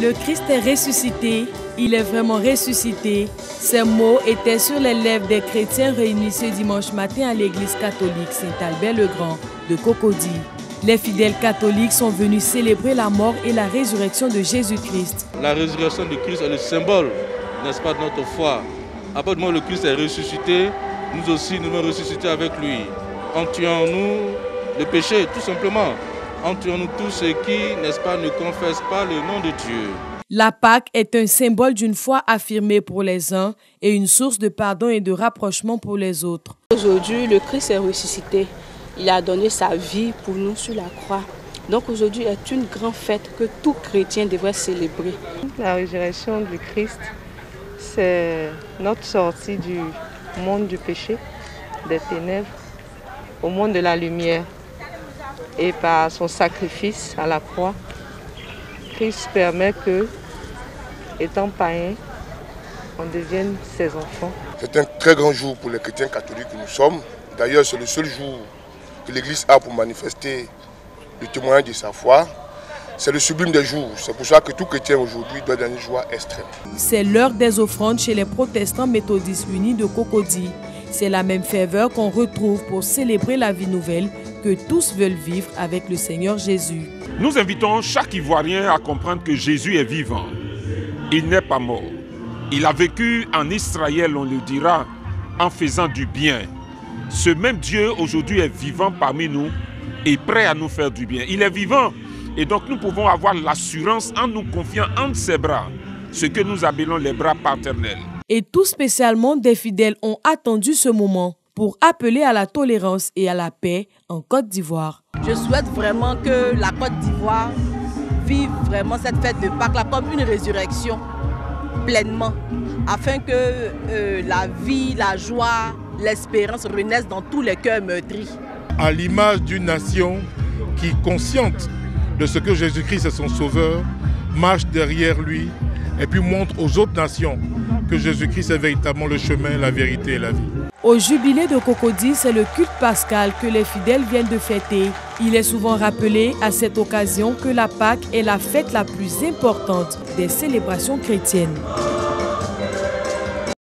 Le Christ est ressuscité, il est vraiment ressuscité. Ces mots étaient sur les lèvres des chrétiens réunis ce dimanche matin à l'église catholique Saint-Albert-le-Grand de Cocody. Les fidèles catholiques sont venus célébrer la mort et la résurrection de Jésus-Christ. La résurrection de Christ est le symbole, n'est-ce pas, de notre foi. À partir du moment où le Christ est ressuscité, nous aussi nous devons ressusciter avec lui. En tuant nous le péché, tout simplement. En tuant nous tous ceux qui, n'est-ce pas, ne confessent pas le nom de Dieu. La Pâque est un symbole d'une foi affirmée pour les uns et une source de pardon et de rapprochement pour les autres. Aujourd'hui, le Christ est ressuscité. Il a donné sa vie pour nous sur la croix. Donc aujourd'hui est une grande fête que tout chrétien devrait célébrer. La résurrection du Christ, c'est notre sortie du monde du péché, des ténèbres, au monde de la lumière. Et par son sacrifice à la croix, Christ permet que, étant païens, on devienne ses enfants. C'est un très grand jour pour les chrétiens catholiques que nous sommes. D'ailleurs, c'est le seul jour que l'Église a pour manifester le témoignage de sa foi. C'est le sublime des jours. C'est pour ça que tout chrétien aujourd'hui doit donner une joie extrême. C'est l'heure des offrandes chez les protestants méthodistes unis de Cocody. C'est la même ferveur qu'on retrouve pour célébrer la vie nouvelle que tous veulent vivre avec le Seigneur Jésus. Nous invitons chaque Ivoirien à comprendre que Jésus est vivant. Il n'est pas mort. Il a vécu en Israël, on le dira, en faisant du bien. Ce même Dieu aujourd'hui est vivant parmi nous et prêt à nous faire du bien. Il est vivant et donc nous pouvons avoir l'assurance en nous confiant entre ses bras, ce que nous appelons les bras paternels. Et tout spécialement, des fidèles ont attendu ce moment pour appeler à la tolérance et à la paix en Côte d'Ivoire. Je souhaite vraiment que la Côte d'Ivoire vive vraiment cette fête de Pâques là comme une résurrection pleinement, afin que la vie, la joie, l'espérance renaissent dans tous les cœurs meurtris. À l'image d'une nation qui, consciente de ce que Jésus-Christ est son sauveur, marche derrière lui et puis montre aux autres nations que Jésus-Christ est véritablement le chemin, la vérité et la vie. Au jubilé de Cocody, c'est le culte pascal que les fidèles viennent de fêter. Il est souvent rappelé à cette occasion que la Pâque est la fête la plus importante des célébrations chrétiennes.